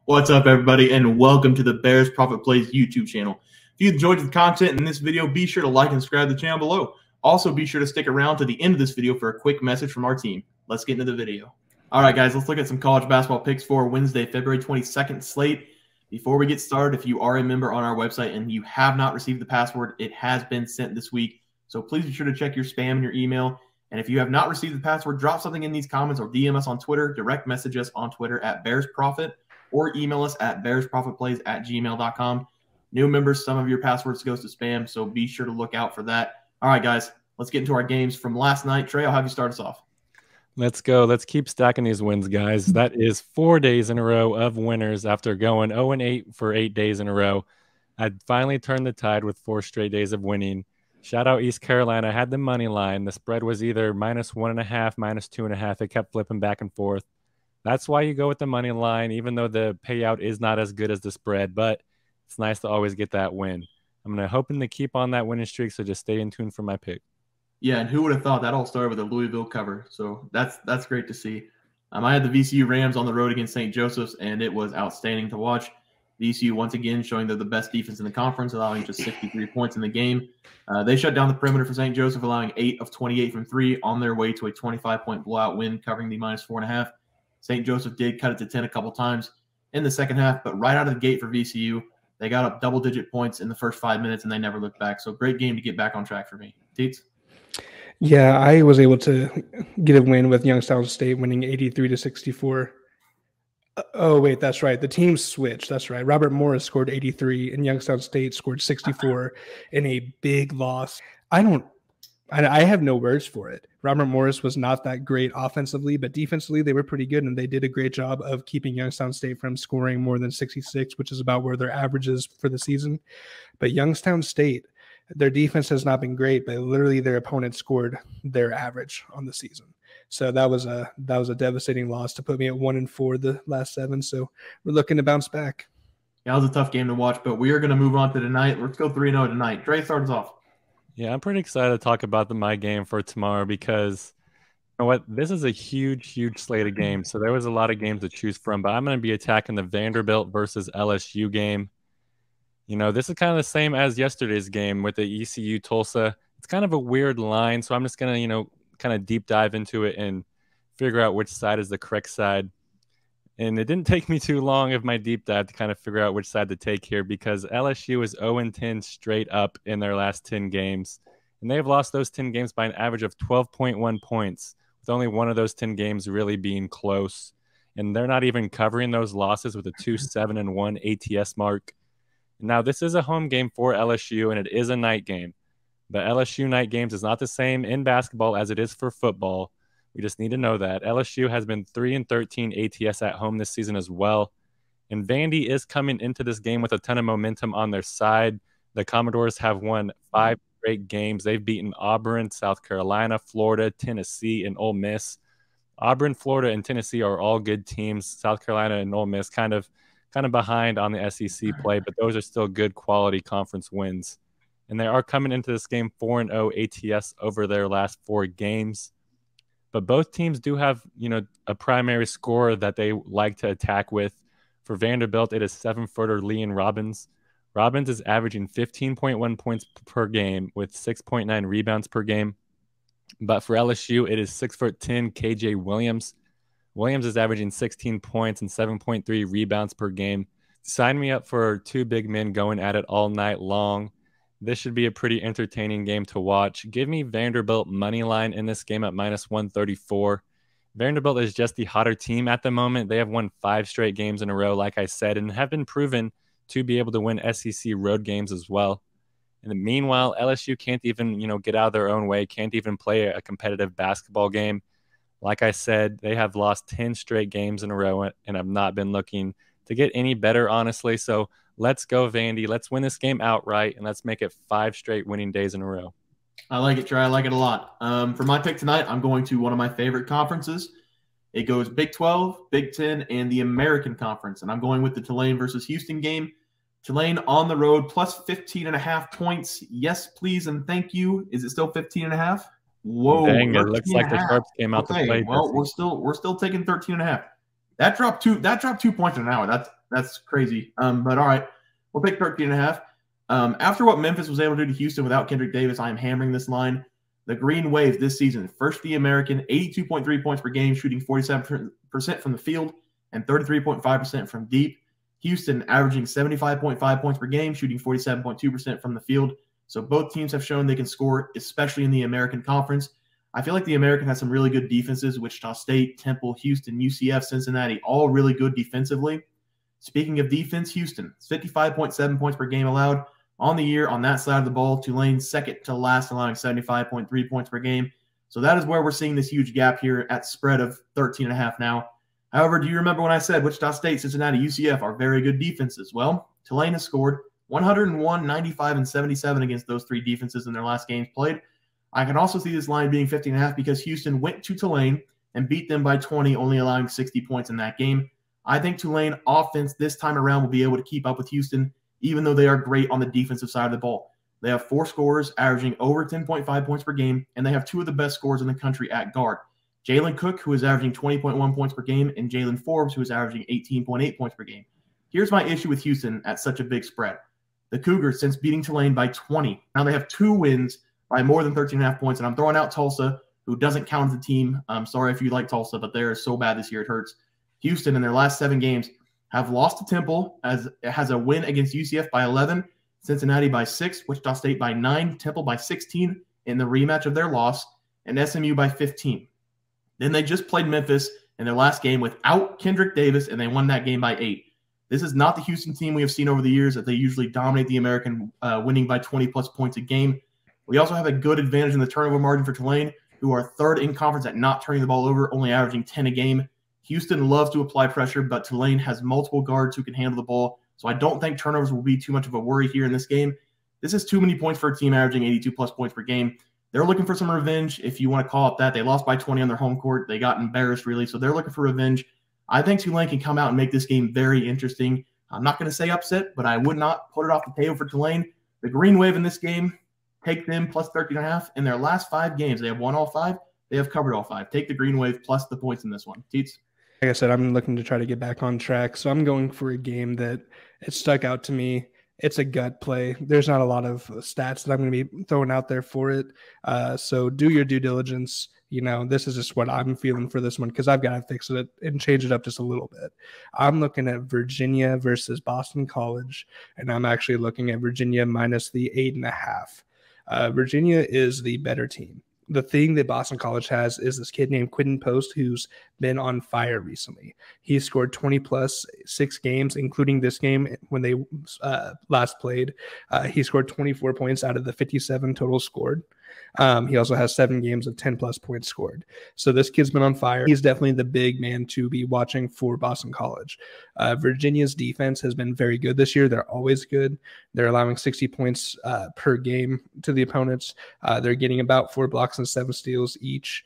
What's up, everybody, and welcome to the Bears Profit Plays YouTube channel. If you enjoyed the content in this video, be sure to like and subscribe to the channel below. Also, be sure to stick around to the end of this video for a quick message from our team. Let's get into the video. All right, guys, let's look at some college basketball picks for Wednesday, February 22nd slate. Before we get started, if you are a member on our website and you have not received the password, it has been sent this week. So please be sure to check your spam and your email. And if you have not received the password, drop something in these comments or DM us on Twitter, direct message us on Twitter at BearsProfit, or email us at bearsprofitplays@gmail.com. New members, some of your passwords goes to spam, so be sure to look out for that. All right, guys, let's get into our games from last night. Trey, I'll have you start us off. Let's go. Let's keep stacking these wins, guys. That is 4 days in a row of winners after going 0-8 for 8 days in a row. I finally turned the tide with 4 straight days of winning. Shout out East Carolina. I had the money line. The spread was either -1.5, -2.5. It kept flipping back and forth. That's why you go with the money line, even though the payout is not as good as the spread, but it's nice to always get that win. I'm hoping to keep on that winning streak, so just stay in tune for my pick. Yeah, and who would have thought that all started with a Louisville cover? So that's great to see. I had the VCU Rams on the road against St. Joseph's, and it was outstanding to watch. VCU once again showing they're the best defense in the conference, allowing just 63 points in the game. They shut down the perimeter for St. Joseph, allowing 8 of 28 from 3 on their way to a 25-point blowout win, covering the -4.5. St. Joseph did cut it to 10 a couple times in the second half, but right out of the gate for VCU, they got up double-digit points in the first 5 minutes, and they never looked back. So great game to get back on track for me. Teats? Yeah, I was able to get a win with Youngstown State winning 83-64. Oh, wait, that's right. The teams switched. That's right. Robert Morris scored 83 and Youngstown State scored 64 in a big loss. I have no words for it. Robert Morris was not that great offensively, but defensively they were pretty good, and they did a great job of keeping Youngstown State from scoring more than 66, which is about where their average is for the season. But Youngstown State, their defense has not been great, but literally their opponent scored their average on the season. So that was a devastating loss to put me at 1-4 the last 7. So we're looking to bounce back. Yeah, it was a tough game to watch, but we are going to move on to tonight. Let's go 3-0 tonight. Trey, start us off. Yeah, I'm pretty excited to talk about my game for tomorrow because you know what? This is a huge slate of games. So there was a lot of games to choose from, but I'm going to be attacking the Vanderbilt versus LSU game. You know, this is kind of the same as yesterday's game with the ECU Tulsa. It's kind of a weird line, so I'm just going to, kind of deep dive into it and figure out which side is the correct side. And it didn't take me too long of my deep dive to kind of figure out which side to take here because LSU is 0-10 straight up in their last 10 games. And they've lost those 10 games by an average of 12.1 points, with only one of those 10 games really being close. And they're not even covering those losses with a 2-7-1 ATS mark. Now, this is a home game for LSU, and it is a night game. But LSU night games is not the same in basketball as it is for football. We just need to know that. LSU has been 3-13 ATS at home this season as well. And Vandy is coming into this game with a ton of momentum on their side. The Commodores have won 5 straight games. They've beaten Auburn, South Carolina, Florida, Tennessee, and Ole Miss. Auburn, Florida, and Tennessee are all good teams. South Carolina and Ole Miss kind of behind on the SEC play, but those are still good quality conference wins. And they are coming into this game 4-0 ATS over their last 4 games. But both teams do have, a primary scorer that they like to attack with. For Vanderbilt, it is 7-footer Leon Robbins. Robbins is averaging 15.1 points per game with 6.9 rebounds per game. But for LSU, it is 6'10" KJ Williams. Williams is averaging 16 points and 7.3 rebounds per game. Sign me up for 2 big men going at it all night long. This should be a pretty entertaining game to watch. Give me Vanderbilt money line in this game at -134. Vanderbilt is just the hotter team at the moment. They have won 5 straight games in a row, like I said, and have been proven to be able to win SEC road games as well. And meanwhile, LSU can't even, get out of their own way, can't even play a competitive basketball game. Like I said, they have lost 10 straight games in a row and have not been looking to get any better, honestly. So let's go, Vandy. Let's win this game outright, and let's make it 5 straight winning days in a row. I like it, Trey. I like it a lot. For my pick tonight, I'm going to one of my favorite conferences. It goes Big 12, Big 10, and the American Conference. And I'm going with the Tulane versus Houston game. Tulane on the road, plus 15.5 points. Yes, please, and thank you. Is it still 15.5? Whoa. Dang, it looks like the Sharps came out to play. Well, we're still taking 13.5. That dropped 2 points in an hour. That's crazy. But all right, we'll pick 13.5. After what Memphis was able to do to Houston without Kendrick Davis, I am hammering this line. The Green Wave this season, first the American, 82.3 points per game, shooting 47% from the field and 33.5% from deep. Houston averaging 75.5 points per game, shooting 47.2% from the field. So both teams have shown they can score, especially in the American Conference. I feel like the American has some really good defenses, Wichita State, Temple, Houston, UCF, Cincinnati, all really good defensively. Speaking of defense, Houston, 55.7 points per game allowed on the year on that side of the ball. Tulane second to last, allowing 75.3 points per game. So that is where we're seeing this huge gap here at spread of 13.5 now. However, do you remember when I said Wichita State, Cincinnati, UCF are very good defenses? Well, Tulane has scored 101, 95, and 77 against those three defenses in their last games played. I can also see this line being 15.5 because Houston went to Tulane and beat them by 20, only allowing 60 points in that game. I think Tulane offense this time around will be able to keep up with Houston, even though they are great on the defensive side of the ball. They have 4 scorers averaging over 10.5 points per game, and they have 2 of the best scorers in the country at guard. Jalen Cook, who is averaging 20.1 points per game, and Jalen Forbes, who is averaging 18.8 points per game. Here's my issue with Houston at such a big spread. The Cougars, since beating Tulane by 20, now they have 2 wins by more than 13.5 points, and I'm throwing out Tulsa, who doesn't count as a team. I'm sorry if you like Tulsa, but they're so bad this year it hurts. Houston, in their last 7 games, have lost to Temple, as it has a win against UCF by 11, Cincinnati by 6, Wichita State by 9, Temple by 16 in the rematch of their loss, and SMU by 15. Then they just played Memphis in their last game without Kendrick Davis, and they won that game by 8. This is not the Houston team we have seen over the years that they usually dominate the American, winning by 20-plus points a game. We also have a good advantage in the turnover margin for Tulane, who are 3rd in conference at not turning the ball over, only averaging 10 a game. Houston loves to apply pressure, but Tulane has multiple guards who can handle the ball, so I don't think turnovers will be too much of a worry here in this game. This is too many points for a team averaging 82-plus points per game. They're looking for some revenge, if you want to call it that. They lost by 20 on their home court. They got embarrassed, really, so they're looking for revenge. I think Tulane can come out and make this game very interesting. I'm not going to say upset, but I would not put it off the table for Tulane. The Green Wave in this game, take them plus 13.5. In their last 5 games, they have won all 5. They have covered all 5. Take the Green Wave plus the points in this one. Teats? Like I said, I'm looking to try to get back on track, so I'm going for a game that it stuck out to me. It's a gut play. There's not a lot of stats that I'm going to be throwing out there for it. So do your due diligence. You know, this is just what I'm feeling for this one because I've got to fix it and change it up just a little bit. I'm looking at Virginia versus Boston College, and I'm actually looking at Virginia minus the 8.5. Virginia is the better team. The thing that Boston College has is this kid named Quinton Post who's been on fire recently. He scored 20-plus 6 games, including this game when they last played. He scored 24 points out of the 57 total scored. He also has 7 games of 10-plus points scored. So this kid's been on fire. He's definitely the big man to be watching for Boston College. Virginia's defense has been very good this year. They're always good. They're allowing 60 points per game to the opponents. They're getting about 4 blocks and 7 steals each.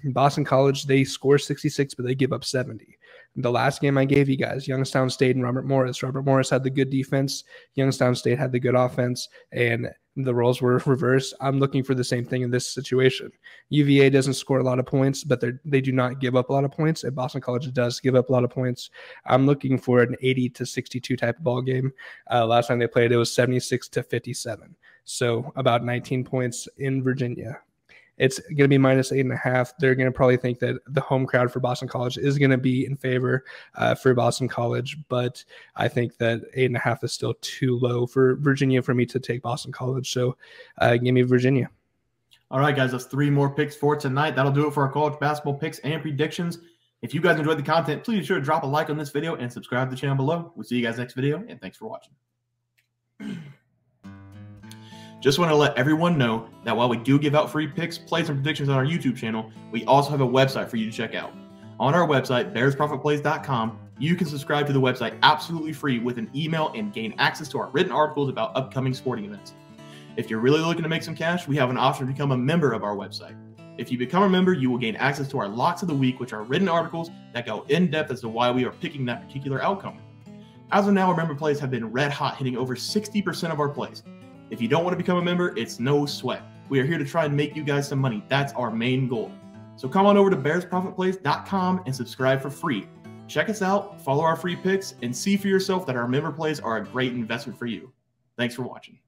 Boston College, they score 66, but they give up 70. The last game I gave you guys, Youngstown State and Robert Morris. Robert Morris had the good defense. Youngstown State had the good offense, and the roles were reversed. I'm looking for the same thing in this situation. UVA doesn't score a lot of points, but they do not give up a lot of points, and Boston College does give up a lot of points. I'm looking for an 80-62 type of ball game. Last time they played, it was 76-57, so about 19 points in Virginia. It's going to be minus 8.5. They're going to probably think that the home crowd for Boston College is going to be in favor for Boston College, but I think that 8.5 is still too low for Virginia for me to take Boston College. So give me Virginia. All right, guys, that's 3 more picks for tonight. That'll do it for our college basketball picks and predictions. If you guys enjoyed the content, please be sure to drop a like on this video and subscribe to the channel below. We'll see you guys next video, and thanks for watching. Just want to let everyone know that while we do give out free picks, plays, and predictions on our YouTube channel, we also have a website for you to check out. On our website, bearsprofitplays.com, you can subscribe to the website absolutely free with an email and gain access to our written articles about upcoming sporting events. If you're really looking to make some cash, we have an option to become a member of our website. If you become a member, you will gain access to our Locks of the Week, which are written articles that go in depth as to why we are picking that particular outcome. As of now, our member plays have been red hot, hitting over 60% of our plays. If you don't want to become a member, it's no sweat. We are here to try and make you guys some money. That's our main goal. So come on over to bearsprofitplays.com and subscribe for free. Check us out, follow our free picks, and see for yourself that our member plays are a great investment for you. Thanks for watching.